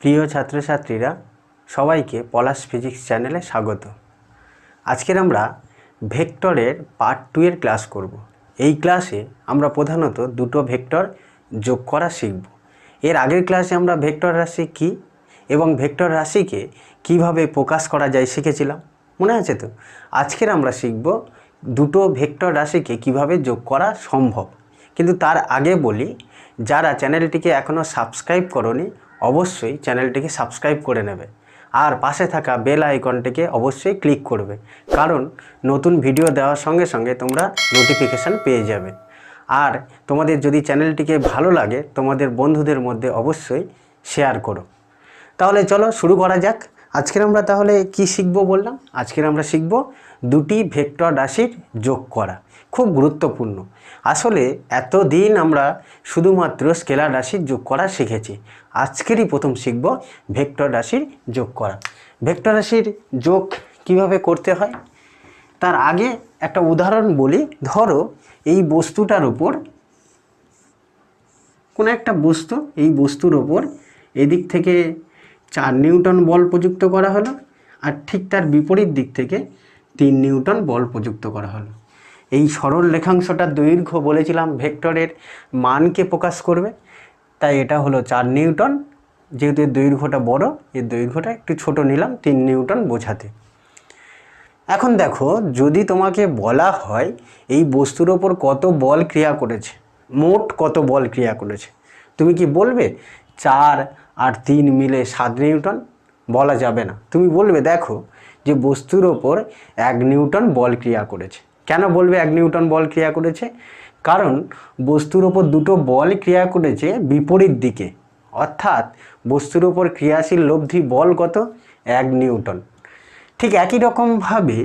প্রিয় ছাত্রছাত্রীরা সবাইকে পলাশ ফিজিক্স চ্যানেলে স্বাগত। আজকের আমরা ভেক্টরের পার্ট 2 এর ক্লাস করব। এই ক্লাসে আমরা প্রধানত দুটো ভেক্টর যোগ করা শিখব। এর আগের ক্লাসে আমরা ভেক্টর রাশি কী এবং ভেক্টর রাশিকে কিভাবে প্রকাশ করা যায় শিখেছিলাম, মনে আছে তো? আজকের আমরা শিখব দুটো ভেক্টর রাশিকে কিভাবে যোগ করা সম্ভব। কিন্তু তার আগে বলি, যারা চ্যানেলটিকে এখনও সাবস্ক্রাইব করোনি অবশ্যই চ্যানেলটিকে সাবস্ক্রাইব করে নেবে আর পাশে থাকা বেল আইকনটিকে অবশ্যই ক্লিক করবে, কারণ নতুন ভিডিও দেওয়ার সঙ্গে সঙ্গে তোমরা নোটিফিকেশান পেয়ে যাবে। আর তোমাদের যদি চ্যানেলটিকে ভালো লাগে তোমাদের বন্ধুদের মধ্যে অবশ্যই শেয়ার করো। তাহলে চলো শুরু করা যাক। আজকের আমরা তাহলে কি শিখব বললাম? আজকের আমরা শিখব দুটি ভেক্টর রাশির যোগ করা। খুব গুরুত্বপূর্ণ। আসলে এতদিন আমরা শুধুমাত্র স্কেলার রাশির যোগ করা শিখেছি। আজকেরই প্রথম শিখব ভেক্টর রাশির যোগ করা। ভেক্টর রাশির যোগ কিভাবে করতে হয় তার আগে একটা উদাহরণ বলি। ধরো এই বস্তুটার উপর কোনো একটা বস্তু, এই বস্তুর ওপর এদিক থেকে 4 নিউটন বল প্রযুক্ত করা হলো আর ঠিক তার বিপরীত দিক থেকে 3 নিউটন বল প্রযুক্ত করা হলো। এই সরল রেখাংশটার দৈর্ঘ্য বলেছিলাম ভেক্টরের মানকে প্রকাশ করবে, তাই এটা হলো 4 নিউটন। যেহেতু এর দৈর্ঘ্যটা বড়, এর দৈর্ঘ্যটা একটু ছোট নিলাম 3 নিউটন বোঝাতে। এখন দেখো, যদি তোমাকে বলা হয় এই বস্তুর ওপর কত বল ক্রিয়া করেছে, মোট কত বল ক্রিয়া করেছে, তুমি কি বলবে 4 আর 3 মিলে 7 নিউটন? বলা যাবে না। তুমি বলবে দেখো যে বস্তুর ওপর 1 নিউটন বল ক্রিয়া করেছে। কেন বলবে 1 নিউটন বল ক্রিয়া করেছে? কারণ বস্তুর ওপর দুটো বল ক্রিয়া করেছে বিপরীত দিকে, অর্থাৎ বস্তুর ওপর ক্রিয়াশীল লব্ধি বল কত? 1 নিউটন। ঠিক একই রকমভাবে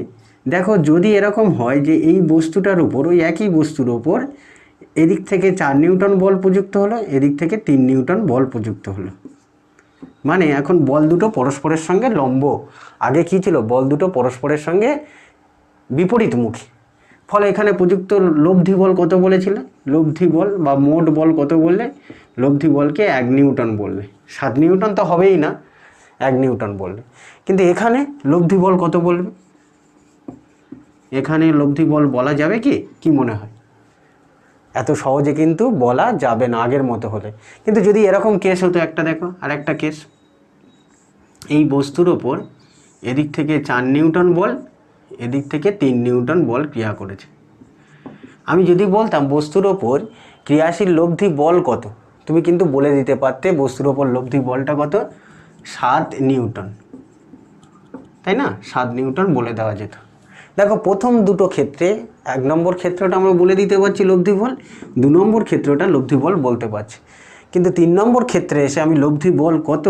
দেখো, যদি এরকম হয় যে এই বস্তুটার উপর, ওই একই বস্তুর ওপর এদিক থেকে 4 নিউটন বল প্রযুক্ত হলো, এদিক থেকে 3 নিউটন বল প্রযুক্ত হলো, মানে এখন বল দুটো পরস্পরের সঙ্গে লম্ব। আগে কি ছিল? বল দুটো পরস্পরের সঙ্গে বিপরীতমুখী। ফলে এখানে প্রযুক্ত লব্ধি বল কত বলেছিলে? লব্ধি বল বা মোট বল কত বললে? লব্ধি বলকে 1 নিউটন বললে। 7 নিউটন তো হবেই না, 1 নিউটন বললে। কিন্তু এখানে লব্ধি বল কত বলবে? এখানে লব্ধি বল বলা যাবে কি? কি মনে হয়? এত সহজে কিন্তু বলা যাবে না আগের মতো হলে। কিন্তু যদি এরকম কেস হতো, একটা দেখো আর একটা কেস, এই বস্তুর ওপর এদিক থেকে 4 নিউটন বল, এদিক থেকে 3 নিউটন বল ক্রিয়া করেছে। আমি যদি বলতাম বস্তুর ওপর ক্রিয়াশীল লব্ধি বল কত, তুমি কিন্তু বলে দিতে পারতে বস্তুর ওপর লব্ধি বলটা কত? 7 নিউটন, তাই না? 7 নিউটন বলে দেওয়া যেত। দেখো, প্রথম দুটো ক্ষেত্রে 1 নম্বর ক্ষেত্রটা আমরা বলে দিতে পারছি লব্ধি বল, 2 নম্বর ক্ষেত্রটা লব্ধি বল বলতে পারছি। কিন্তু 3 নম্বর ক্ষেত্রে এসে আমি লব্ধি বল কত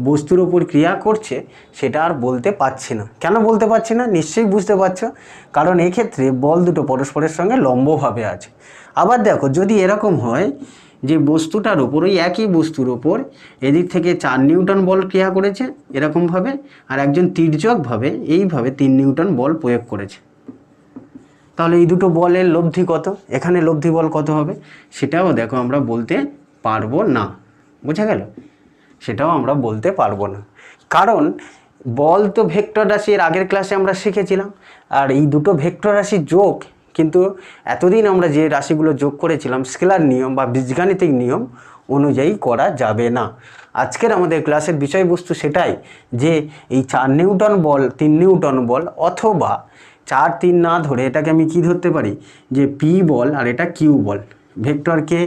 বস্তুর ওপর ক্রিয়া করছে সেটা আর বলতে পারছি না। কেন বলতে পারছি না? নিশ্চয়ই বুঝতে পারছো, কারণ এক্ষেত্রে বল দুটো পরস্পরের সঙ্গে লম্বভাবে আছে। আবার দেখো, যদি এরকম হয় যে বস্তুটার ওপর, ওই একই বস্তুর ওপর এদিক থেকে 4 নিউটন বল ক্রিয়া করেছে এরকমভাবে, আর একজন তির্যকভাবে এইভাবে 3 নিউটন বল প্রয়োগ করেছে, তাহলে এই দুটো বলের লব্ধি কত? এখানে লব্ধি বল কত হবে সেটাও দেখো আমরা বলতে পারবো না। বোঝা গেল? সেটাও আমরা বলতে পারবো না, কারণ বল তো ভেক্টর রাশি এর আগের ক্লাসে আমরা শিখেছিলাম। আর এই দুটো ভেক্টর রাশির যোগ কিন্তু এতদিন আমরা যে রাশিগুলো যোগ করেছিলাম স্কেলার নিয়ম বা বীজগাণিতিক নিয়ম অনুযায়ী করা যাবে না। আজকের আমাদের ক্লাসের বিষয়বস্তু সেটাই, যে এই 4 নিউটন বল, 3 নিউটন বল, অথবা 4 3 না ধরে এটাকে আমি কি ধরতে পারি যে পি বল আর এটা কিউ বল। ভেক্টরকে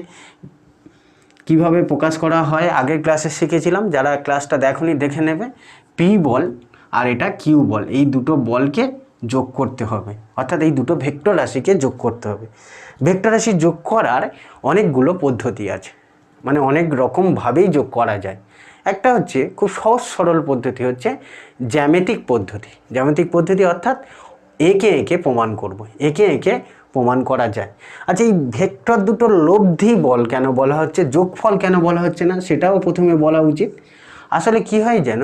কিভাবে প্রকাশ করা হয় আগের ক্লাসে শিখেছিলাম, যারা ক্লাসটা দেখোনি দেখে নেবে। পি বল আর এটা কিউ বল, এই দুটো বলকে যোগ করতে হবে, অর্থাৎ এই দুটো ভেক্টর রাশিকে যোগ করতে হবে। ভেক্টর রাশি যোগ করার অনেকগুলো পদ্ধতি আছে, মানে অনেক রকমভাবেই যোগ করা যায়। একটা হচ্ছে খুব সহজ সরল পদ্ধতি, হচ্ছে জ্যামিতিক পদ্ধতি। জ্যামিতিক পদ্ধতি অর্থাৎ এঁকে এঁকে প্রমাণ করব, এঁকে এঁকে প্রমাণ করা যায়। আচ্ছা, এই ভেক্টর দুটোর লব্ধি বল কেন বলা হচ্ছে, যোগফল কেন বলা হচ্ছে না, সেটাও প্রথমে বলা উচিত। আসলে কি হয় যেন,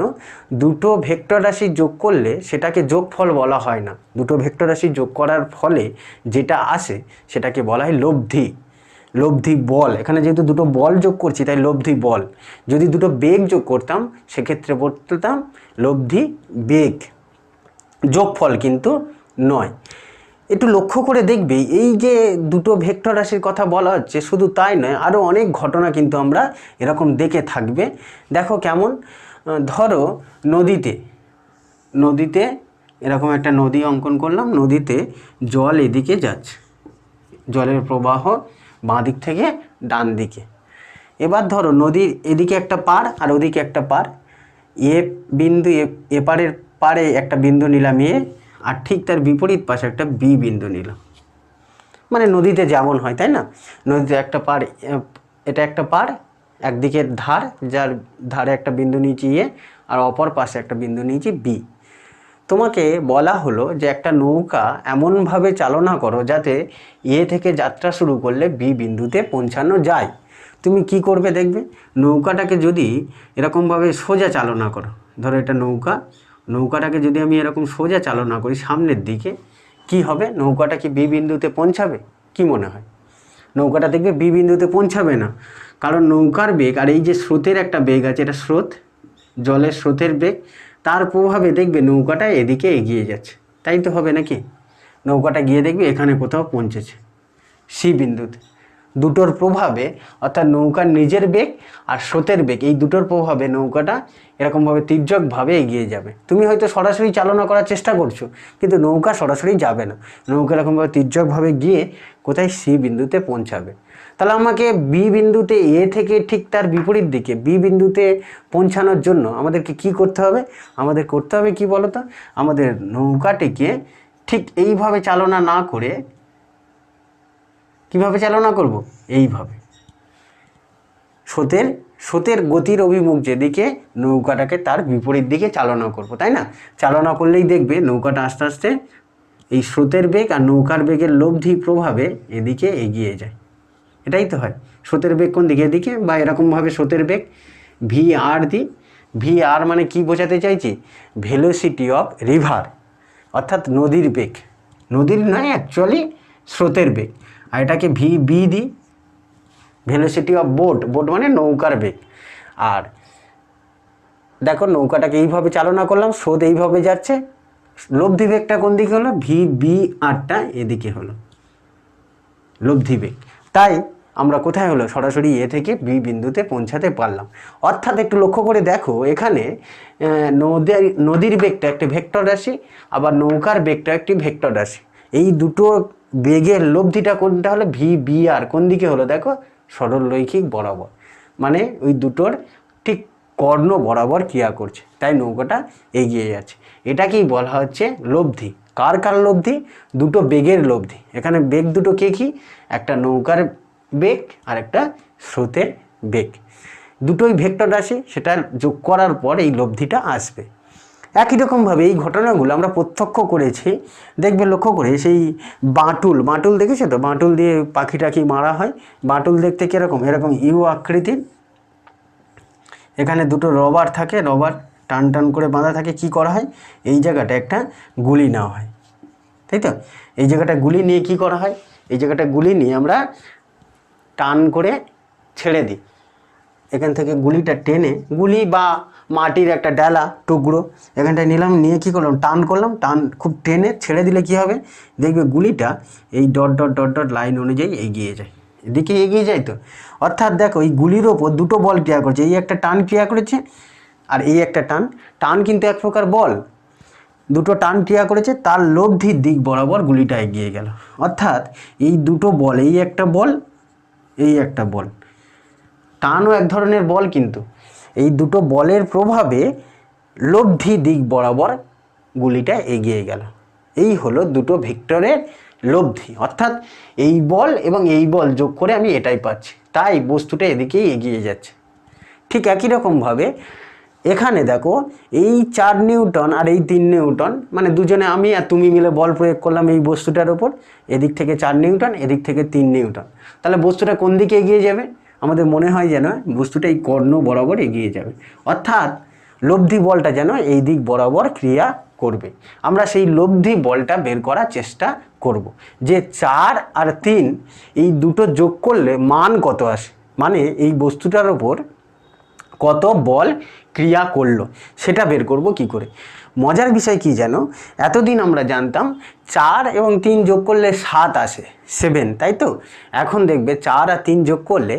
দুটো ভেক্টর রাশি যোগ করলে সেটাকে যোগফল বলা হয় না। দুটো ভেক্টর রাশি যোগ করার ফলে যেটা আসে সেটাকে বলা হয় লব্ধি। লব্ধি বল, এখানে যেহেতু দুটো বল যোগ করছি তাই লব্ধি বল। যদি দুটো বেগ যোগ করতাম সেক্ষেত্রে বলতাম লব্ধি বেগ, যোগফল কিন্তু নয়। একটু লক্ষ্য করে দেখবি এই যে দুটো ভেক্টর রাশির কথা বলা হচ্ছে, শুধু তাই নয় আরও অনেক ঘটনা কিন্তু আমরা এরকম দেখে থাকবে। দেখো কেমন, ধরো নদীতে এরকম একটা নদী অঙ্কন করলাম, নদীতে জল এদিকে যাচ্ছে, জলের প্রবাহ বাঁ দিক থেকে ডান দিকে। এবার ধরো নদীর এদিকে একটা পাড় আর ওদিকে একটা পাড়, এ বিন্দু এপারের পাড়ে একটা বিন্দু নিলাম এ, আর ঠিক তার বিপরীত পাশে একটা বি বিন্দু নিলাম। মানে নদীতে যেমন হয় তাই না, নদীতে একটা পাড়, এটা একটা পাড়, একদিকের ধার, যার ধারে একটা বিন্দু নিয়েছি এ, আর অপর পাশে একটা বিন্দু নিয়েছি বি। তোমাকে বলা হলো যে একটা নৌকা এমনভাবে চালনা করো যাতে এ থেকে যাত্রা শুরু করলে বি বিন্দুতে পৌঁছানো যায়। তুমি কি করবে দেখবে, নৌকাটাকে যদি এরকমভাবে সোজা চালনা করো, ধরো এটা নৌকাটাকে যদি আমি এরকম সোজা চালনা করি সামনের দিকে, কি হবে, নৌকাটা কি বি বিন্দুতে পৌঁছাবে? কি মনে হয়? নৌকাটা দেখবে বি বিন্দুতে পৌঁছাবে না, কারণ নৌকার বেগ আর এই যে স্রোতের একটা বেগ আছে, এটা স্রোত, জলের স্রোতের বেগ, তার প্রভাবে দেখবে নৌকাটা এদিকে এগিয়ে যাচ্ছে। তাই তো হবে নাকি? নৌকাটা গিয়ে দেখবে এখানে কোথাও পৌঁছেছে সি বিন্দুতে। দুটোর প্রভাবে, অর্থাৎ নৌকার নিজের বেগ আর স্রোতের বেগ, এই দুটোর প্রভাবে নৌকাটা এরকমভাবে তির্যকভাবে এগিয়ে যাবে। তুমি হয়তো সরাসরি চালনা করার চেষ্টা করছো, কিন্তু নৌকা সরাসরি যাবে না, নৌকা এরকমভাবে তির্যকভাবে গিয়ে কোথায় সি বিন্দুতে পৌঁছাবে। তাহলে আমাকে বি বিন্দুতে এ থেকে ঠিক তার বিপরীত দিকে বি বিন্দুতে পৌঁছানোর জন্য আমাদেরকে কি করতে হবে? আমাদের করতে হবে কি বলতো, আমাদের নৌকাটিকে ঠিক এইভাবে চালনা না করে কিভাবে চালনা করব? এইভাবে, স্রোতের গতির অভিমুখ যেদিকে, নৌকাটাকে তার বিপরীত দিকে চালনা করব, তাই না? চালনা করলেই দেখবে নৌকাটা আস্তে আস্তে এই স্রোতের বেগ আর নৌকার বেগের লব্ধি প্রভাবে এদিকে এগিয়ে যায়। এটাই তো হয়। স্রোতের বেগ কোন দিকে? এদিকে। বা এরকমভাবে স্রোতের বেগ ভি আর দিই। ভি আর মানে কি বোঝাতে চাইছি? ভেলোসিটি অফ রিভার, অর্থাৎ নদীর বেগ, নদীর নয় অ্যাকচুয়ালি স্রোতের বেগ। আর এটাকে ভি বি দিই, ভেলোসিটি অফ বোট মানে নৌকার বেগ। আর দেখো নৌকাটাকে এইভাবে চালনা করলাম, স্রোত এইভাবে যাচ্ছে, লব্ধি বেগটা কোন দিকে হলো? ভি বি আরটা এদিকে হলো লব্ধি বেগ। তাই আমরা কোথায় হলো? সরাসরি এ থেকে বি বিন্দুতে পৌঁছাতে পারলাম। অর্থাৎ একটু লক্ষ্য করে দেখো, এখানে নদীর বেগটা একটি ভেক্টর রাশি, আবার নৌকার বেগটা একটি ভেক্টর রাশি। এই দুটো বেগের লব্ধিটা কোনটা হলো? ভি বি আর কোন দিকে হলো? দেখো সরলরৈখিক বরাবর, মানে ওই দুটোর ঠিক কর্ণ বরাবর ক্রিয়া করছে, তাই নৌকাটা এগিয়ে যাচ্ছে। এটাকেই বলা হচ্ছে লব্ধি। কার লব্ধি? দুটো বেগের লব্ধি। এখানে বেগ দুটো কি? একটা নৌকার বেগ আর একটা স্রোতের বেগ, দুটোই ভেক্টর রাশি, সেটা যোগ করার পর এই লব্ধিটা আসবে। একই রকমভাবে এই ঘটনাগুলো আমরা প্রত্যক্ষ করেছি। দেখবে লক্ষ্য করে, সেই বাঁটুল দেখেছো তো? বাঁটুল দিয়ে পাখি টাখি মারা হয়। বাঁটুল দেখতে কীরকম? এরকম ইউ আকৃতির, এখানে দুটো রবার থাকে, রবার টান করে বাঁধা থাকে। কি করা হয়? এই জায়গাটা একটা গুলি নেওয়া হয়, তাই তো? এই জায়গাটা গুলি নিয়ে কি করা হয়? এই জায়গাটা গুলি নিয়ে আমরা টান করে ছেড়ে দিই। এখান থেকে গুলিটা টেনে, গুলি বা মাটির একটা ডালা টুকরো এখানটায় নিলাম, নিয়ে কী করলাম? টান খুব টেনে ছেড়ে দিলে কি হবে? দেখবে গুলিটা এই dot dot dot dot line অনুযায়ী এগিয়ে যায়, এদিকে এগিয়ে যায় তো। অর্থাৎ দেখো এই গুলির ওপর দুটো বল ক্রিয়া করছে, এই একটা টান ক্রিয়া করেছে আর এই একটা টান কিন্তু এক প্রকার বল। দুটো টান ক্রিয়া করেছে, তার লব্ধির দিক বরাবর গুলিটা এগিয়ে গেল। অর্থাৎ এই দুটো বল, এই একটা বল, এই একটা বল, টানও এক ধরনের বল, কিন্তু এই দুটো বলের প্রভাবে লব্ধি দিক বরাবর গুলিটা এগিয়ে গেল। এই হলো দুটো ভেক্টরের লব্ধি। অর্থাৎ এই বল এবং এই বল যোগ করে আমি এটাই পাচ্ছি, তাই বস্তুটা এদিকেই এগিয়ে যাচ্ছে। ঠিক একই রকমভাবে এখানে দেখো এই 4 নিউটন আর এই 3 নিউটন, মানে দুজনে আমি আর তুমি মিলে বল প্রয়োগ করলাম এই বস্তুটার ওপর। এদিক থেকে 4 নিউটন, এদিক থেকে 3 নিউটন। তাহলে বস্তুটা কোন দিকে এগিয়ে যাবে? আমাদের মনে হয় যেন বস্তুটা এই কর্ণ বরাবর এগিয়ে যাবে, অর্থাৎ লব্ধি বলটা যেন এই দিক বরাবর ক্রিয়া করবে। আমরা সেই লব্ধি বলটা বের করার চেষ্টা করব যে 4 আর 3 এই দুটো যোগ করলে মান কত আসে, মানে এই বস্তুটার ওপর কত বল ক্রিয়া করলো সেটা বের করব কি করে। মজার বিষয় কি জানো, এতদিন আমরা জানতাম 4 এবং 3 যোগ করলে 7 আসে, 7, তাই তো? এখন দেখবে 4 আর 3 যোগ করলে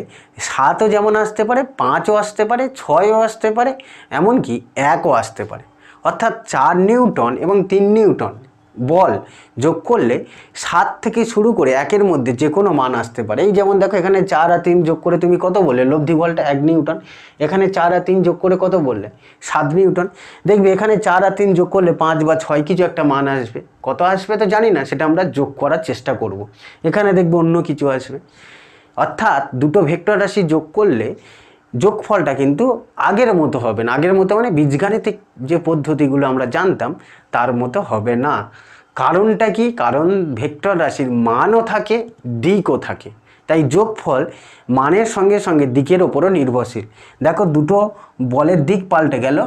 7ও যেমন আসতে পারে, 5ও আসতে পারে, 6ও আসতে পারে, এমনকি 1ও আসতে পারে। অর্থাৎ 4 নিউটন এবং 3 নিউটন বল যোগ করলে 7 থেকে শুরু করে 1-এর মধ্যে যে কোনো মান আসতে পারে। এই যেমন দেখো, এখানে 4 আর 3 যোগ করে তুমি কত বললে, লব্ধি বলটা 1 নিউটন। এখানে 4 আর 3 যোগ করে কত বললে, 7 নিউটন। দেখবে এখানে 4 আর 3 যোগ করলে 5 বা 6 কিছু একটা মান আসবে। কত আসবে তো জানি না, সেটা আমরা যোগ করার চেষ্টা করব। এখানে দেখবে অন্য কিছু আসবে। অর্থাৎ দুটো ভেক্টর রাশি যোগ করলে যোগফলটা কিন্তু আগের মতো হবে না। আগের মতো মানে বীজগাণিতিক যে পদ্ধতিগুলো আমরা জানতাম তার মতো হবে না। কারণটা কি? কারণ ভেক্টর রাশির মানও থাকে, দিকও থাকে, তাই যোগফল মানের সঙ্গে সঙ্গে দিকের ওপরও নির্ভরশীল। দেখো, দুটো বলের দিক পাল্টে গেল,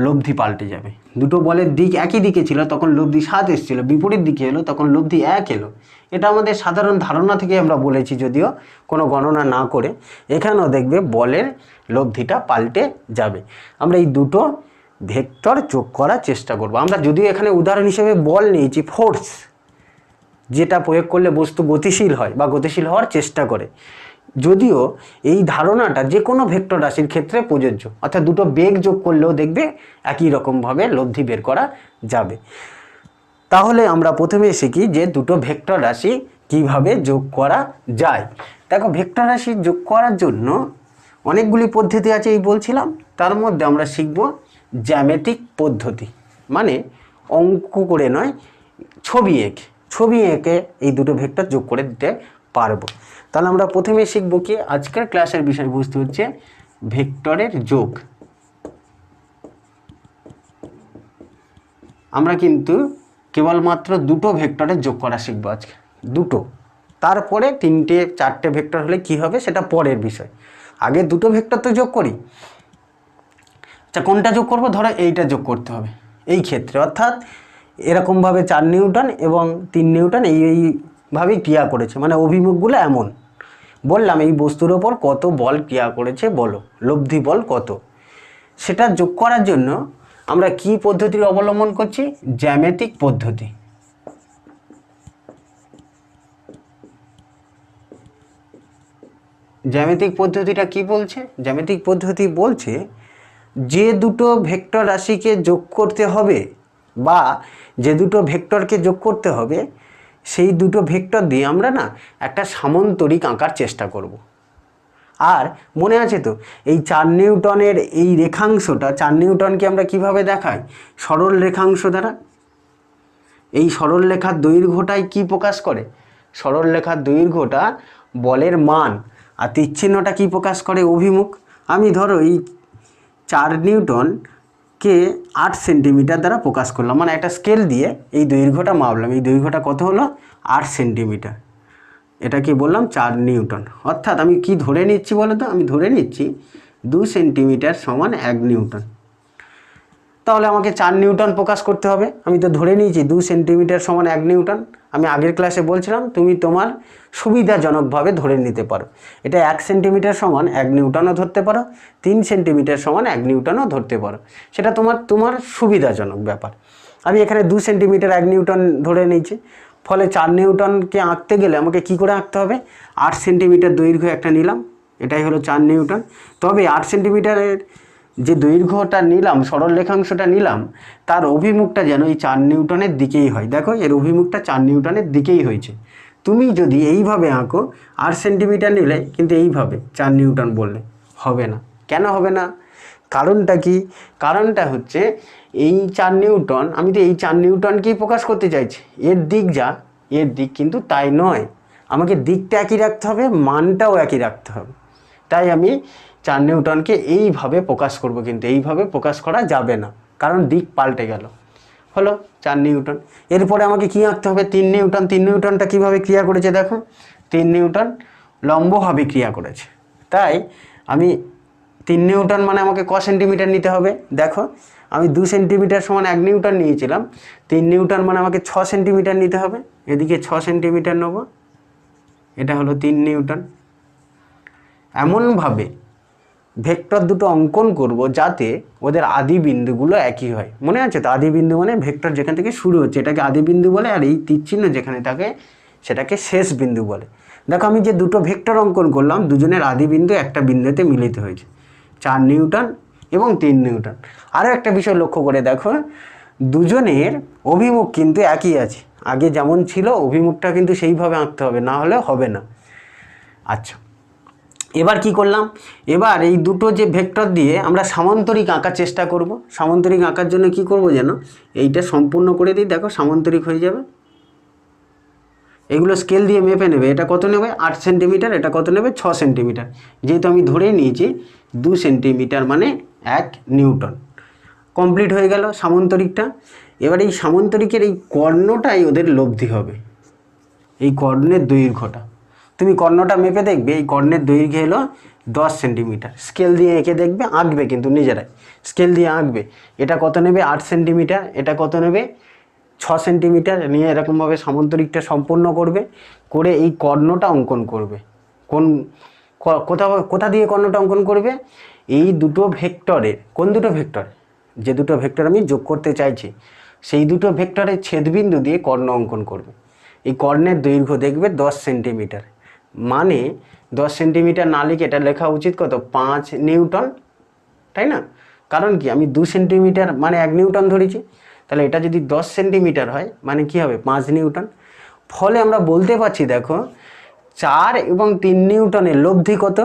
লব্ধি পাল্টে যাবে। দুটো বলের দিক একই দিকে ছিল, তখন লব্ধি 7 এসেছিল, বিপরীত দিকে এলো, তখন লব্ধি 1 এলো। এটা আমাদের সাধারণ ধারণা থেকে আমরা বলেছি, যদিও কোনো গণনা না করে। এখানেও দেখবে বলের লব্ধিটা পাল্টে যাবে। আমরা এই দুটো ভেক্টর যোগ করার চেষ্টা করব। আমরা যদিও এখানে উদাহরণ হিসেবে বল নিয়েছি ফোর্স, যেটা প্রয়োগ করলে বস্তু গতিশীল হয় বা গতিশীল হওয়ার চেষ্টা করে, যদিও এই ধারণাটা যে কোনো ভেক্টর রাশির ক্ষেত্রে প্রযোজ্য। অর্থাৎ দুটো বেগ যোগ করলেও দেখবে একই রকমভাবে লব্ধি বের করা যাবে। তাহলে আমরা প্রথমে শিখি যে দুটো ভেক্টর রাশি কিভাবে যোগ করা যায়। দেখো, ভেক্টর রাশি যোগ করার জন্য অনেকগুলি পদ্ধতি আছে এই বলছিলাম, তার মধ্যে আমরা শিখব জ্যামিতিক পদ্ধতি, মানে অঙ্ক করে নয়, ছবি এঁকে এই দুটো ভেক্টর যোগ করে দিতে পারবো। তাহলে আমরা প্রথমে শিখব কি, আজকের ক্লাসের বিষয়বস্তু হচ্ছে ভেক্টরের যোগ। আমরা কিন্তু কেবলমাত্র দুটো ভেক্টরের যোগ করা শিখবো আজকে, দুটো। তারপরে 3-4টে ভেক্টর হলে কি হবে সেটা পরের বিষয়। আগে দুটো ভেক্টর তো যোগ করি। আচ্ছা, কোনটা যোগ করব? ধরো এইটা যোগ করতে হবে এই ক্ষেত্রে। অর্থাৎ এরকমভাবে 4 নিউটন এবং 3 নিউটন এইভাবেই ক্রিয়া করেছে, মানে অভিমুখগুলো এমন। বললাম এই বস্তুর ওপর কত বল ক্রিয়া করেছে বলো, লব্ধি বল কত, সেটা যোগ করার জন্য আমরা কি পদ্ধতির অবলম্বন করছি? জ্যামিতিক পদ্ধতি। জ্যামিতিক পদ্ধতিটা কি বলছে? জ্যামিতিক পদ্ধতি বলছে যে দুটো ভেক্টর রাশিকে যোগ করতে হবে বা যে দুটো ভেক্টরকে যোগ করতে হবে, সেই দুটো ভেক্টর দিয়ে আমরা না একটা সামন্তরিক আঁকার চেষ্টা করব। আর মনে আছে তো, এই 4 নিউটনের এই রেখাংশটা, 4 নিউটনকে আমরা কিভাবে দেখাই? সরল রেখাংশ দ্বারা। এই সরল রেখার দৈর্ঘ্যটাই কি প্রকাশ করে? সরল রেখার দৈর্ঘ্যটা বলের মান, আর তীরচিহ্নটা কি প্রকাশ করে? অভিমুখ। আমি ধরো এই 4 নিউটনকে 8 সেন্টিমিটার দ্বারা প্রকাশ করলাম, মানে একটা স্কেল দিয়ে এই দৈর্ঘ্যটা মাপলাম। এই দৈর্ঘ্যটা কত হলো? 8 সেন্টিমিটার। এটা কি বললাম? 4 নিউটন। অর্থাৎ আমি কি ধরে নিচ্ছি বলো তো? আমি ধরে নিচ্ছি 2 সেন্টিমিটার সমান 1 নিউটন। তাহলে আমাকে 4 নিউটন প্রকাশ করতে হবে। আমি তো ধরে নিয়েছি 2 সেন্টিমিটার সমান 1 নিউটন। আমি আগের ক্লাসে বলছিলাম তুমি তোমার সুবিধাজনকভাবে ধরে নিতে পারো। এটা 1 সেন্টিমিটার সমান 1 নিউটনও ধরতে পারো, 3 সেন্টিমিটার সমান 1 নিউটনও ধরতে পারো, সেটা তোমার সুবিধাজনক ব্যাপার। আমি এখানে 2 সেন্টিমিটার 1 নিউটন ধরে নিয়েছি। ফলে 4 নিউটনকে আঁকতে গেলে আমাকে কি করে আঁকতে হবে? 8 সেন্টিমিটার দৈর্ঘ্য একটা নিলাম, এটাই হলো 4 নিউটন। তবে 8 সেন্টিমিটারের যে দৈর্ঘ্যটা নিলাম, সরল রেখাংশটা নিলাম, তার অভিমুখটা যেন এই 4 নিউটনের দিকেই হয়। দেখো, এর অভিমুখটা 4 নিউটনের দিকেই হয়েছে। তুমি যদি এইভাবে আঁকো 8 সেন্টিমিটার নিলে কিন্তু এইভাবে 4 নিউটন বললে হবে না। কেন হবে না? কারণটা কি? কারণটা হচ্ছে এই 4 নিউটন, আমি তো এই 4 নিউটনকেই প্রকাশ করতে চাইছি। এর দিক যা, এর দিক কিন্তু তাই নয়। আমাকে দিকটা একই রাখতে হবে, মানটাও একই রাখতে হবে। তাই আমি 4 নিউটনকে এইভাবে প্রকাশ করব, কিন্তু এইভাবে প্রকাশ করা যাবে না, কারণ দিক পাল্টে গেল। হলো 4 নিউটন। এরপরে আমাকে কি আঁকতে হবে? 3 নিউটন। 3 নিউটনটা কীভাবে ক্রিয়া করেছে দেখো, 3 নিউটন লম্বভাবে ক্রিয়া করেছে। তাই আমি 3 নিউটন মানে আমাকে ক সেন্টিমিটার নিতে হবে? দেখো আমি 2 সেন্টিমিটার সমান 1 নিউটন নিয়েছিলাম, 3 নিউটন মানে আমাকে 6 সেন্টিমিটার নিতে হবে। এদিকে 6 সেন্টিমিটার নেব, এটা হলো 3 নিউটন। এমনভাবে ভেক্টর দুটো অঙ্কন করব যাতে ওদের আদি বিন্দুগুলো একই হয়। মনে আছে তো? আদি বিন্দু মানে ভেক্টর যেখান থেকে শুরু হচ্ছে এটাকে আদি বিন্দু বলে, আর এই তীর চিহ্ন যেখানে থাকে সেটাকে শেষ বিন্দু বলে। দেখো আমি যে দুটো ভেক্টর অঙ্কন করলাম, দুজনের আদি বিন্দু একটা বিন্দুতে মিলিত হয়েছে, 4 নিউটন এবং 3 নিউটন। আরও একটা বিষয় লক্ষ্য করে দেখো, দুজনের অভিমুখ কিন্তু একই আছে। আগে যেমন ছিল অভিমুখটা কিন্তু সেইভাবে আঁকতে হবে, না হলে হবে না। আচ্ছা, এবার কি করলাম? এবার এই দুটো যে ভেক্টর দিয়ে আমরা সামান্তরিক আঁকার চেষ্টা করব। সামান্তরিক আঁকার জন্য কি করব যেন, এইটা সম্পূর্ণ করে দিই। দেখো সামান্তরিক হয়ে যাবে। এগুলো স্কেল দিয়ে মেপে নেবে। এটা কত নেবে? 8 সেন্টিমিটার। এটা কত নেবে? 6 সেন্টিমিটার। যেহেতু আমি ধরেই নিয়েছি 2 সেন্টিমিটার মানে 1 নিউটন। কমপ্লিট হয়ে গেল সামান্তরিকটা। এবার এই সামান্তরিকের এই কর্ণটাই ওদের লব্ধি হবে, এই কর্ণের দৈর্ঘ্যটা। তুমি কর্ণটা মেপে দেখবে, এই কর্ণের দৈর্ঘ্য হলো 10 সেন্টিমিটার। স্কেল দিয়ে এঁকে দেখবে, আঁকবে কিন্তু নিজেরাই, স্কেল দিয়ে আঁকবে। এটা কত নেবে? 8 সেন্টিমিটার। এটা কত নেবে? 6 সেন্টিমিটার। নিয়ে এরকমভাবে সামান্তরিকটা সম্পূর্ণ করবে, করে এই কর্ণটা অঙ্কন করবে। কোথা দিয়ে কর্ণটা অঙ্কন করবে? এই দুটো ভেক্টরের, কোন দুটো ভেক্টর? যে দুটো ভেক্টর আমি যোগ করতে চাইছি সেই দুটো ভেক্টরের ছেদবিন্দু দিয়ে কর্ণ অঙ্কন করবে। এই কর্ণের দৈর্ঘ্য দেখবে 10 সেন্টিমিটার। মানে 10 সেন্টিমিটার না লিখে এটা লেখা উচিত কত? 5 নিউটন, তাই না? কারণ কি, আমি 2 সেন্টিমিটার মানে 1 নিউটন ধরেছি, তাহলে এটা যদি 10 সেন্টিমিটার হয় মানে কি হবে? 5 নিউটন। ফলে আমরা বলতে পারছি দেখো 4 এবং 3 নিউটনের লব্ধি কত?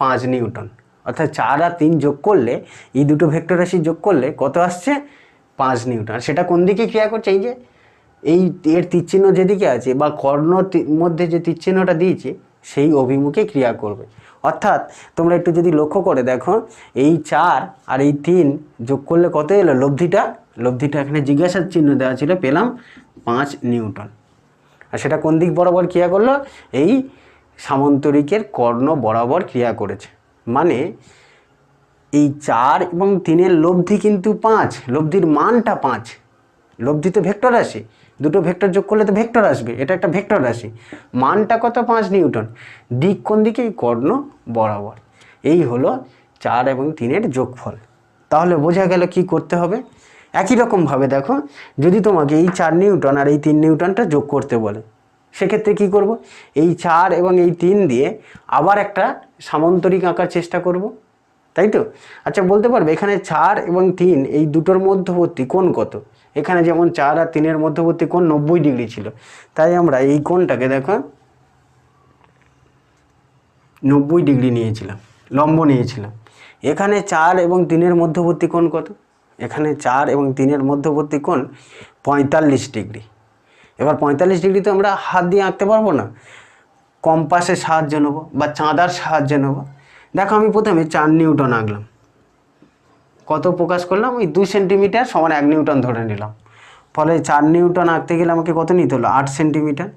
5 নিউটন। অর্থাৎ 4 আর 3 যোগ করলে, এই দুটো ভেক্টর রাশি যোগ করলে কত আসছে? 5 নিউটন। সেটা কোন দিকে ক্রিয়া করছে? এই যে এই এর তীরচিহ্ন যেদিকে আছে বা কর্ণ মধ্যে যে তীরচিহ্নটা দিয়েছে সেই অভিমুখে ক্রিয়া করবে। অর্থাৎ তোমরা একটু যদি লক্ষ্য করে দেখো, এই 4 আর এই 3 যোগ করলে কত এলো লব্ধিটা? লব্ধিটা এখানে জিজ্ঞাসার চিহ্ন দেওয়া ছিল, পেলাম 5 নিউটন। আর সেটা কোন দিক বরাবর ক্রিয়া করলো? এই সামান্তরিকের কর্ণ বরাবর ক্রিয়া করেছে। মানে এই 4 এবং 3-এর লব্ধি কিন্তু 5, লব্ধির মানটা 5। লব্ধি তো ভেক্টর রাশি, দুটো ভেক্টর যোগ করলে তো ভেক্টর আসবে, এটা একটা ভেক্টর রাশি। মানটা কত? 5 নিউটন। দিক কোন দিকে? এই কর্ণ বরাবর। এই হলো 4 এবং 3-এর যোগফল। তাহলে বোঝা গেল কি করতে হবে। একই রকমভাবে দেখো, যদি তোমাকে এই 4 নিউটন আর এই 3 নিউটনটা যোগ করতে বলে, সেক্ষেত্রে কি করব? এই 4 এবং এই 3 দিয়ে আবার একটা সামান্তরিক আঁকার চেষ্টা করব, তাই তো? আচ্ছা বলতে পারবে এখানে 4 এবং 3 এই দুটোর মধ্যবর্তী কোণ কত? এখানে যেমন 4 আর 3-এর মধ্যবর্তী কোণ 90 ডিগ্রি ছিল, তাই আমরা এই কোণটাকে দেখো 90 ডিগ্রি নিয়েছিলাম, লম্ব নিয়েছিলাম। এখানে 4 এবং 3-এর মধ্যবর্তী কোণ কত? এখানে 4 এবং 3-এর মধ্যবর্তী কোণ 45 ডিগ্রি। এবার 45 ডিগ্রি তো আমরা হাত দিয়ে আঁকতে পারবো না, কম্পাসের সাহায্য নেব বা চাঁদার সাহায্য নেব। দেখো আমি প্রথমে 4 নিউটন আঁকলাম। কত প্রকাশ করলাম? ওই 2 সেন্টিমিটার সমান 1 নিউটন ধরে নিলাম। ফলে 4 নিউটন আঁকতে গেলে আমাকে কত নিতে হলো? 8 সেন্টিমিটার।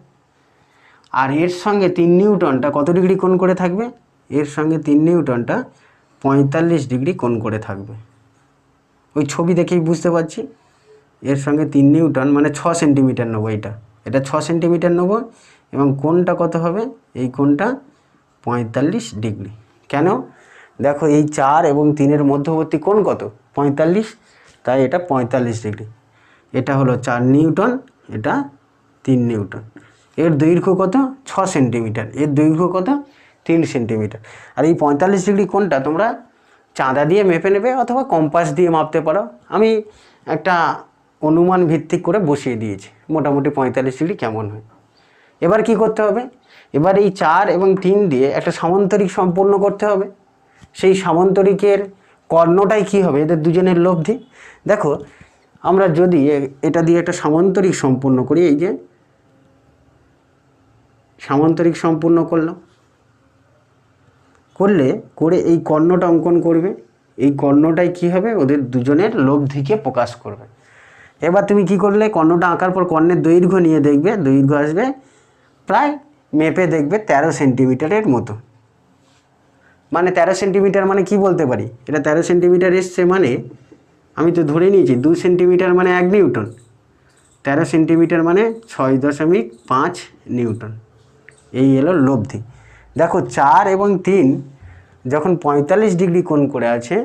আর এর সঙ্গে 3 নিউটনটা কত ডিগ্রি কোণ করে থাকবে? এর সঙ্গে 3 নিউটনটা 45 ডিগ্রি কোণ করে থাকবে। ওই ছবি দেখেই বুঝতে পারছি। এর সঙ্গে 3 নিউটন মানে 6 সেন্টিমিটার নেবো। এটা 6 সেন্টিমিটার নেবো এবং কোণটা কত হবে? এই কোণটা 45 ডিগ্রি। কেন? দেখো এই 4 এবং 3-এর মধ্যবর্তী কোণ কত? 45, তাই এটা 45 ডিগ্রি। এটা হলো 4 নিউটন, এটা 3 নিউটন। এর দৈর্ঘ্য কত? 6 সেন্টিমিটার। এর দৈর্ঘ্য কত? 3 সেন্টিমিটার। আর এই 45 ডিগ্রি কোণটা তোমরা চাঁদা দিয়ে মেপে নেবে অথবা কম্পাস দিয়ে মাপতে পারো। আমি একটা অনুমান ভিত্তিক করে বসিয়ে দিয়েছি মোটামুটি 45 ডিগ্রি কেমন হয়। এবার কি করতে হবে? এবার এই 4 এবং 3 দিয়ে একটা সামান্তরিক সম্পূর্ণ করতে হবে। সেই সামান্তরিকের কর্ণটাই কি হবে? এদের দুজনের লব্ধি। দেখো আমরা যদি এটা দিয়ে একটা সামান্তরিক সম্পূর্ণ করি, এই যে সামান্তরিক সম্পূর্ণ করলাম, করে এই কর্ণটা অঙ্কন করবে। এই কর্ণটাই কি হবে? ওদের দুজনের লব্ধিকে প্রকাশ করবে। এবার তুমি কি করলে? কর্ণটা আঁকার পর কর্ণের দৈর্ঘ্য নিয়ে দেখবে, দৈর্ঘ্য আসবে প্রায় মেপে দেখবে 13 সেন্টিমিটারের মতো। মানে 13 সেন্টিমিটার মানে কি বলতে পারি, এটা 13 সেন্টিমিটার এসছে মানে আমি তো ধরে নিয়েছি 2 সেন্টিমিটার মানে 1 নিউটন, 13 সেন্টিমিটার মানে 6.5 নিউটন। এই এলো লব্ধি। দেখো 4 এবং 3 যখন 45 ডিগ্রি কোণ করে আছে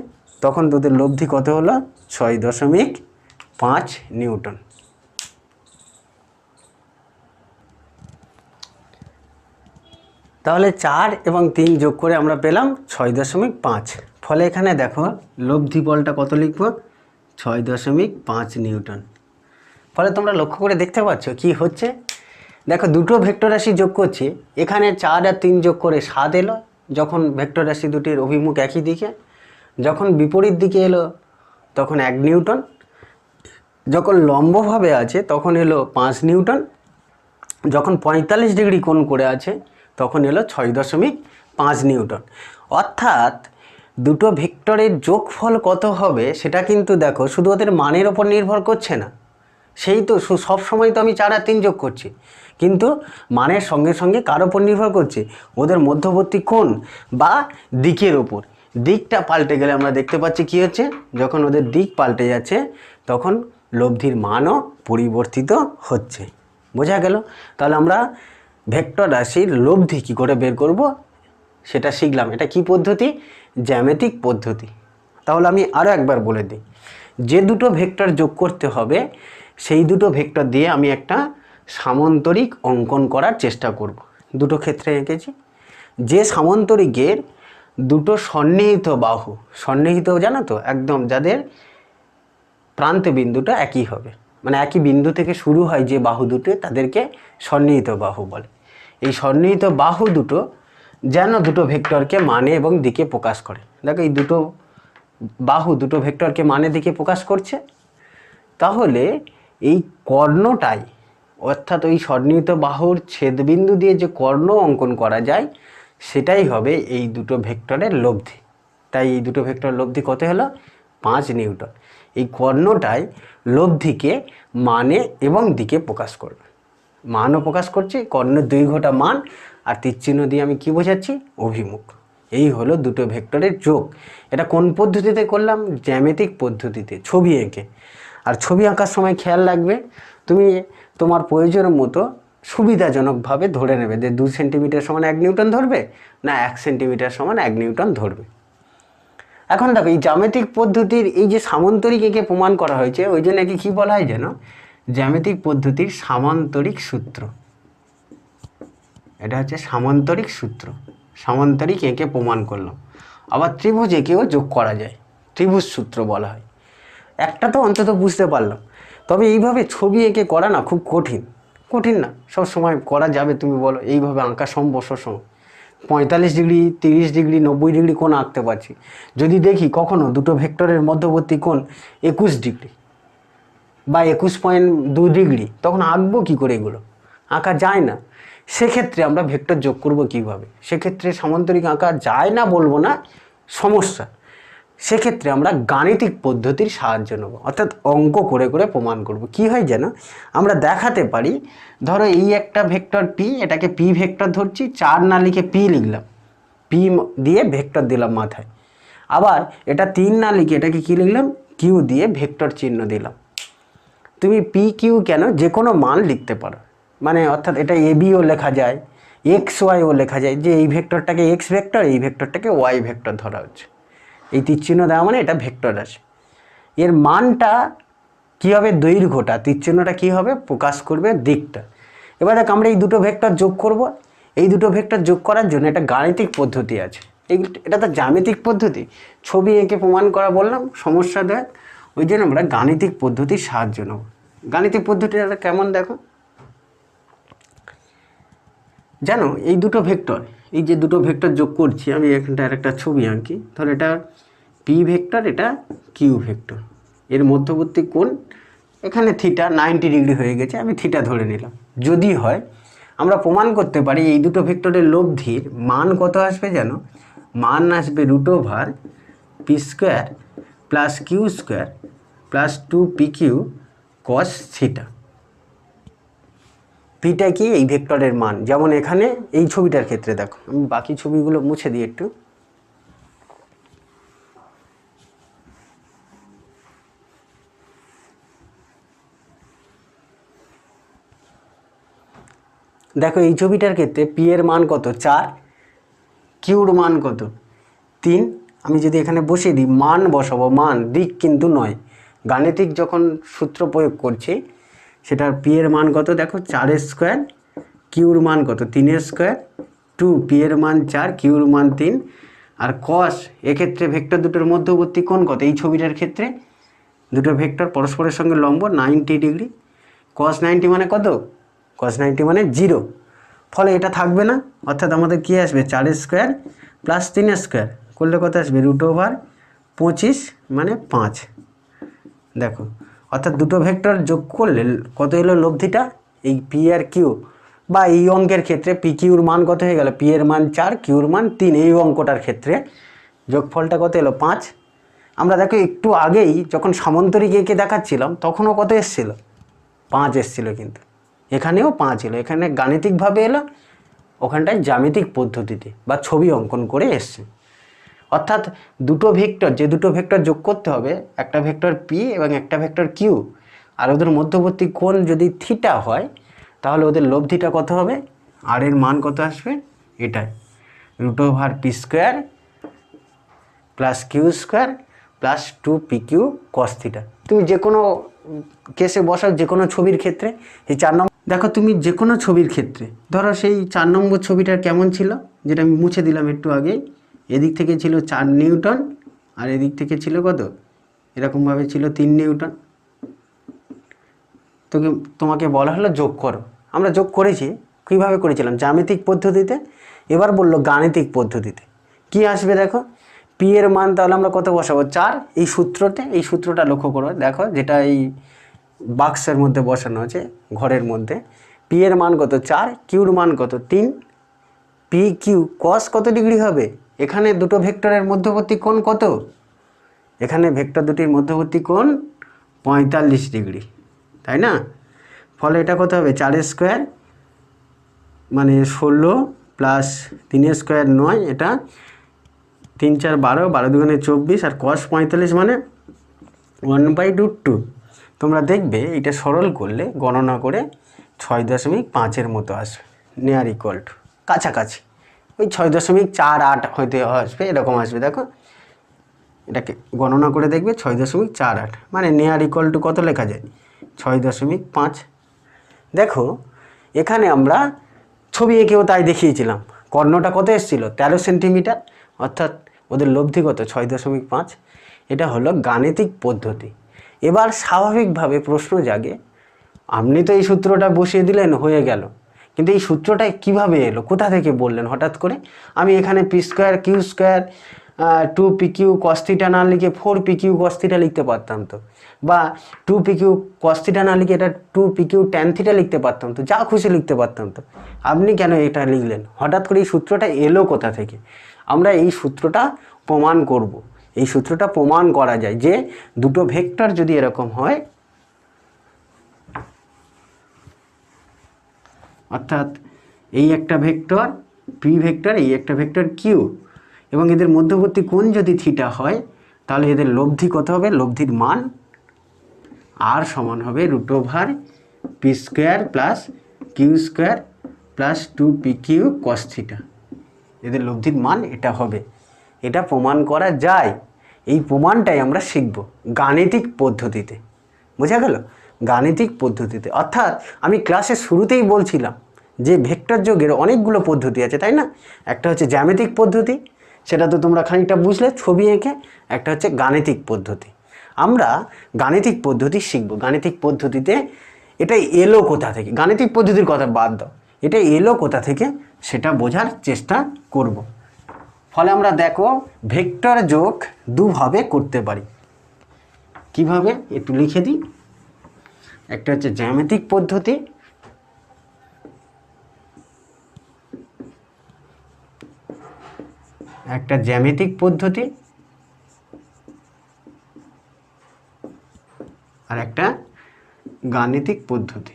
তখন তোদের লব্ধি কত হলো, 6.5 নিউটন। তাহলে 4 এবং 3 যোগ করে আমরা পেলাম 6.5। ফলে এখানে দেখো লব্ধি বলটা কত লিখব, 6.5 নিউটন। ফলে তোমরা লক্ষ্য করে দেখতে পাচ্ছ কি হচ্ছে, দেখো দুটো ভেক্টর রাশি যোগ করছি, এখানে 4 আর 3 যোগ করে 7 এলো যখন ভেক্টর রাশি দুটির অভিমুখ একই দিকে, যখন বিপরীত দিকে এলো তখন 1 নিউটন, যখন লম্বভাবে আছে তখন এলো 5 নিউটন, যখন 45 ডিগ্রি কোণ করে আছে তখন এলো 6.5 নিউটন। অর্থাৎ দুটো ভেক্টরের যোগফল কত হবে সেটা কিন্তু দেখো শুধু ওদের মানের ওপর নির্ভর করছে না, সেই তো সব সময় তো আমি 4 আর 3 যোগ করছি, কিন্তু মানের সঙ্গে সঙ্গে কার ওপর নির্ভর করছে, ওদের মধ্যবর্তী কোণ বা দিকের ওপর। দিকটা পাল্টে গেলে আমরা দেখতে পাচ্ছি কি হচ্ছে, যখন ওদের দিক পাল্টে যাচ্ছে তখন লব্ধির মানও পরিবর্তিত হচ্ছে। বোঝা গেল? তাহলে আমরা ভেক্টর রাশির লব্ধি কী করে বের করব সেটা শিখলাম। এটা কি পদ্ধতি? জ্যামিতিক পদ্ধতি। তাহলে আমি আরও একবার বলে দিই, যে দুটো ভেক্টর যোগ করতে হবে সেই দুটো ভেক্টর দিয়ে আমি একটা সামান্তরিক অঙ্কন করার চেষ্টা করব। দুটো ক্ষেত্রে এঁকেছি, যে সামান্তরিকের দুটো সন্নিহিত বাহু, সন্নিহিত জানো তো, একদম যাদের প্রান্ত বিন্দুটা একই হবে, মানে একই বিন্দু থেকে শুরু হয় যে বাহু দুটো তাদেরকে সন্নিহিত বাহু বলে। এই সন্নিহিত বাহু দুটো যেন দুটো ভেক্টরকে মানে এবং দিকে প্রকাশ করে। দেখো এই দুটো বাহু দুটো ভেক্টরকে মানে দিকে প্রকাশ করছে, তাহলে এই কর্ণটাই, অর্থাৎ ওই সন্নিহিত বাহুর ছেদবিন্দু দিয়ে যে কর্ণ অঙ্কন করা যায় সেটাই হবে এই দুটো ভেক্টরের লব্ধি। তাই এই দুটো ভেক্টরের লব্ধি কত হলো, 5 নিউটন। এই কর্ণটাই লব্ধিকে মানে এবং দিকে প্রকাশ করবে। মানও প্রকাশ করছে, কর্ণের দৈর্ঘ্যটা মান, আর তীরচিহ্ন দিয়ে আমি কি বোঝাচ্ছি, অভিমুখ। এই হলো দুটো ভেক্টরের যোগ। এটা কোন পদ্ধতিতে করলাম? জ্যামিতিক পদ্ধতিতে, ছবি এঁকে। আর ছবি আঁকার সময় খেয়াল রাখবে, তুমি তোমার প্রয়োজন মতো সুবিধাজনকভাবে ধরে নেবে যে 2 সেন্টিমিটার সমান 1 নিউটন ধরবে, না 1 সেন্টিমিটার সমান 1 নিউটন ধরবে। এখন দেখো এই জ্যামিতিক পদ্ধতির এই যে সামান্তরিক এঁকে প্রমাণ করা হয়েছে, ওই জন্য একে কী বলা হয় যেন, জ্যামিতিক পদ্ধতির সামান্তরিক সূত্র। এটা হচ্ছে সামান্তরিক সূত্র। সামান্তরিক এঁকে প্রমাণ করলাম। আবার ত্রিভুজ এঁকেও যোগ করা যায়, ত্রিভুজ সূত্র বলা হয়। একটা তো অন্তত বুঝতে পারলাম। তবে এইভাবে ছবি এঁকে করা না খুব কঠিন। কঠিন না, সব সময় করা যাবে? তুমি বলো, এইভাবে আঁকা সম্ভব সবসময়? 45 ডিগ্রি, 30 ডিগ্রি, 90 ডিগ্রি কোণ আঁকতে পারছি। যদি দেখি কখনো দুটো ভেক্টরের মধ্যবর্তী কোণ 21 ডিগ্রি বা 21.2 ডিগ্রি, তখন আঁকবো কী করে? এগুলো আঁকা যায় না। সেক্ষেত্রে আমরা ভেক্টর যোগ করব কিভাবে? সেক্ষেত্রে সামান্তরিক আঁকা যায় না বলবো না, সমস্যা। সেক্ষেত্রে আমরা গাণিতিক পদ্ধতির সাহায্য নেব, অর্থাৎ অঙ্ক করে করে প্রমাণ করব। কি হয় যেন, আমরা দেখাতে পারি, ধরো এই একটা ভেক্টর পি, এটাকে পি ভেক্টর ধরছি, 4 না লিখে পি লিখলাম, পি দিয়ে ভেক্টর দিলাম মাথায়। আবার এটা 3 না লিখে এটাকে কি লিখলাম, কিউ দিয়ে ভেক্টর চিহ্ন দিলাম। তুমি পি কিউ কেন, যে কোনো মান লিখতে পারো, মানে অর্থাৎ এটা এ বিও লেখা যায়, এক্স ওয়াইও লেখা যায়, যে এই ভেক্টরটাকে এক্স ভেক্টর, এই ভেক্টরটাকে ওয়াই ভেক্টর ধরা হচ্ছে। এই তীরচিহ্ন দেওয়া মানে এটা ভেক্টর আছে। এর মানটা কী হবে, দৈর্ঘ্যটা, তীরচিহ্নটা কী হবে, প্রকাশ করবে দিকটা। এবার দেখ আমরা এই দুটো ভেক্টর যোগ করব। এই দুটো ভেক্টর যোগ করার জন্য একটা গাণিতিক পদ্ধতি আছে। এটা তো জ্যামিতিক পদ্ধতি, ছবি এঁকে প্রমাণ করা বললাম, সমস্যা দেয়, ওই জন্য আমরা গাণিতিক পদ্ধতির সাহায্য নেব। গাণিতিক পদ্ধতিটা কেমন দেখো, জানো এই দুটো ভেক্টর, এই যে দুটো ভেক্টর যোগ করছি আমি, এখানটা একটা ছবি আঁকি। ধর এটা পি ভেক্টর, এটা কিউ ভেক্টর, এর মধ্যবর্তী কোণ এখানে থিটা 90 ডিগ্রি হয়ে গেছে, আমি থিটা ধরে নিলাম। যদি হয় আমরা প্রমাণ করতে পারি এই দুটো ভেক্টরের লব্ধির মান কত আসবে যেন, মান আসবে √p square plus q square plus 2pq cos theta. পিটা কি, এই ভেক্টরের মান। যেমন এখানে এই ছবিটার ক্ষেত্রে দেখো, আমি বাকি ছবিগুলো মুছে দিই একটু। দেখো এই ছবিটার ক্ষেত্রে পি এর মান কত 4, কিউর মান কত 3। আমি যদি এখানে বসিয়ে দিই মান বসাবো, মান দিক কিন্তু নয়, গাণিতিক যখন সূত্র প্রয়োগ করছি সেটার পি এর মান কত দেখো 4 স্কোয়ার, কিউর মান কত 3 স্কোয়ার, 2 পি এর মান 4, কিউর মান 3। আর কস এক্ষেত্রে ভেক্টর দুটোর মধ্যবর্তী কোণ কত, এই ছবিটার ক্ষেত্রে দুটো ভেক্টর পরস্পরের সঙ্গে লম্ব 90 ডিগ্রি, কস 90 মানে কত, কস 90 মানে 0, ফলে এটা থাকবে না, অর্থাৎ আমাদের কী আসবে 4 স্কোয়ার প্লাস 3 স্কোয়ার করলে কত আসবে √25 মানে 5। দেখো অর্থাৎ দুটো ভেক্টর যোগ করলে কত এলো লব্ধিটা, এই পি আর কিউ বা এই অঙ্কের ক্ষেত্রে পি কিউর মান কত হয়ে গেল, পি এর মান 4, কিউর মান 3, এই অঙ্কটার ক্ষেত্রে যোগফলটা কত এলো 5। আমরা দেখো একটু আগেই যখন সামন্তরিক এঁকে দেখাচ্ছিলাম তখনও কত এসেছিলো 5 এসেছিলো, কিন্তু এখানেও 5 এলো, এখানে গাণিতিকভাবে এলো, ওখানটায় জ্যামিতিক পদ্ধতিতে বা ছবি অঙ্কন করে এসছে। অর্থাৎ দুটো ভেক্টর, যে দুটো ভেক্টর যোগ করতে হবে, একটা ভেক্টর পি এবং একটা ভেক্টর কিউ, আর ওদের মধ্যবর্তী কোণ যদি থিটা হয় তাহলে ওদের লব্ধিটা কত হবে, আর এর মান কত আসবে এটাই √p square plus q square plus 2pq cos theta. তুমি যে কোনো কেসে বসাও, যে কোনো ছবির ক্ষেত্রে এই 4 নম্বর দেখো, তুমি যে কোনো ছবির ক্ষেত্রে ধরো সেই 4 নম্বর ছবিটার কেমন ছিল, যেটা আমি মুছে দিলাম একটু আগেই, এদিক থেকে ছিল 4 নিউটন আর এদিক থেকে ছিল কত, এরকমভাবে ছিল 3 নিউটন। তোমাকে বলা হলো যোগ করো, আমরা যোগ করেছি, কীভাবে করেছিলাম জ্যামিতিক পদ্ধতিতে, এবার বললো গাণিতিক পদ্ধতিতে। কি আসবে দেখো, পি এর মান তাহলে আমরা কত বসাবো 4, এই সূত্রতে, এই সূত্রটা লক্ষ্য করো দেখো, যেটা এই বাক্সের মধ্যে বসানো আছে ঘরের মধ্যে, পি এর মান কত 4, কিউর মান কত 3, পি কিউ কস কত ডিগ্রি হবে, এখানে দুটো ভেক্টরের মধ্যবর্তী কোণ কত, এখানে ভেক্টর দুটির মধ্যবর্তী কোণ 45 ডিগ্রি, তাই না? ফলে এটা কত হবে 4 স্কোয়ার মানে 16 প্লাস 3 স্কোয়ার 9, এটা 3 4 12, 12 দুগুণে 24, আর cos 45 মানে 1/√2। তোমরা দেখবে এটা সরল করলে গণনা করে 6.5 মতো আসবে, নিয়ার ইকুয়াল টু, কাছাকাছি ওই 6.48 হয়তো আসবে, এরকম আসবে। দেখো এটাকে গণনা করে দেখবে 6.48 মানে নিয়ার ইকুয়াল টু কত লেখা যায় 6.5। দেখো এখানে আমরা ছবি এঁকেও তাই দেখিয়েছিলাম, কর্ণটা কত এসেছিলো 13 সেন্টিমিটার, অর্থাৎ ওদের লব্ধি কত 6.5। এটা হলো গাণিতিক পদ্ধতি। এবার স্বাভাবিকভাবে প্রশ্ন জাগে, আপনি তো এই সূত্রটা বসিয়ে দিলেন হয়ে গেল, কিন্তু এই সূত্রটা কিভাবে এলো, কোথা থেকে বললেন হঠাৎ করে? আমি এখানে p square q square 2pq cos theta না লিখে 4pq cos থিটা লিখতে পারতাম তো, বা 2pq cos থিটা না লিখে এটা 2pq tan থিটা লিখতে পারতাম তো, যা খুশি লিখতে পারতাম তো। আপনি কেন এটা লিখলেন হঠাৎ করে? এই সূত্রটা এলো কোথা থেকে? আমরা এই সূত্রটা প্রমাণ করব। এই সূত্রটা প্রমাণ করা যায় যে দুটো ভেক্টর যদি এরকম হয়, অর্থাৎ এই একটা ভেক্টর পি ভেক্টর, এই একটা ভেক্টর কিউ, এবং এদের মধ্যবর্তী কোণ যদি থিটা হয় তাহলে এদের লব্ধি কত হবে, লব্ধির মান আর সমান হবে √p square plus q square plus 2pq cos theta. এদের লব্ধির মান এটা হবে, এটা প্রমাণ করা যায়। এই প্রমাণটাই আমরা শিখব গাণিতিক পদ্ধতিতে, বোঝা গেল? গাণিতিক পদ্ধতিতে, অর্থাৎ আমি ক্লাসের শুরুতেই বলছিলাম যে ভেক্টর যোগের অনেকগুলো পদ্ধতি আছে, তাই না? একটা হচ্ছে জ্যামিতিক পদ্ধতি, সেটা তো তোমরা খানিকটা বুঝলে ছবি এঁকে, একটা হচ্ছে গাণিতিক পদ্ধতি। আমরা গাণিতিক পদ্ধতি শিখব। গাণিতিক পদ্ধতিতে এটা এলো কোথা থেকে, গাণিতিক পদ্ধতির কথা বাদ দাও, এটা এলো কোথা থেকে সেটা বোঝার চেষ্টা করব। ফলে আমরা দেখো ভেক্টর যোগ দুভাবে করতে পারি। কিভাবে একটু লিখে দিই, একটা হচ্ছে জ্যামিতিক পদ্ধতি, একটা জ্যামিতিক পদ্ধতি আর একটা গাণিতিক পদ্ধতি।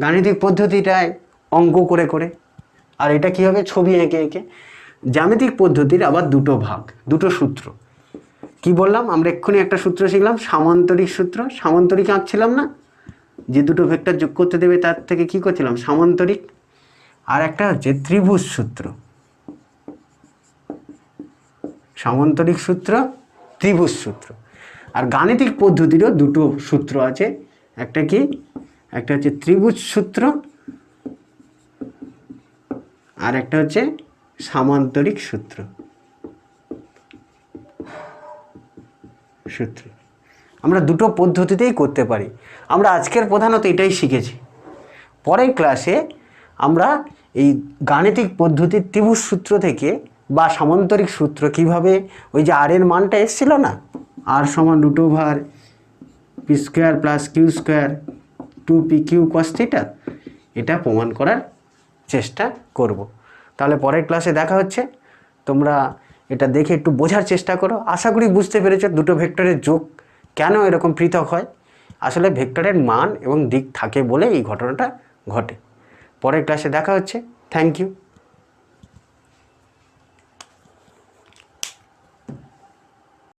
গাণিতিক পদ্ধতিটায় অঙ্ক করে করে, আর এটা কি হবে ছবি এঁকে এঁকে। জ্যামিতিক পদ্ধতির আবার দুটো ভাগ, দুটো সূত্র। কি বললাম আমরা এক্ষুনি একটা সূত্র শিখলাম, সামান্তরিক সূত্র। সামান্তরিক আঁকছিলাম না, যে দুটো ভেক্টর যোগ করতে দেবে তার থেকে কি করছিলাম, সামান্তরিক। আর একটা হচ্ছে ত্রিভুজ সূত্র, সামান্তরিক সূত্র, ত্রিভুজ সূত্র। আর গাণিতিক পদ্ধতিরও দুটো সূত্র আছে, একটা কি, একটা হচ্ছে ত্রিভুজ সূত্র, আর একটা হচ্ছে সামান্তরিক সূত্র। আমরা দুটো পদ্ধতিতেই করতে পারি। আমরা আজকের প্রধানত এটাই শিখেছি। পরের ক্লাসে আমরা এই গাণিতিক পদ্ধতির ত্রিভুজ সূত্র থেকে বা সামান্তরিক সূত্র কিভাবে, ওই যে আর এর মানটা এসেছিল না, আর সমান √p² + q² 2pq cos θ, এটা প্রমাণ করার চেষ্টা করব। তাহলে পরের ক্লাসে দেখা হচ্ছে। তোমরা এটা দেখে একটু বোঝার চেষ্টা করো। আশা করি বুঝতে পেরেছো দুটো ভেক্টরের যোগ কেন এরকম পৃথক হয়। আসলে ভেক্টরের মান এবং দিক থাকে বলে এই ঘটনাটা ঘটে। পরের ক্লাসে দেখা হচ্ছে। Thank you.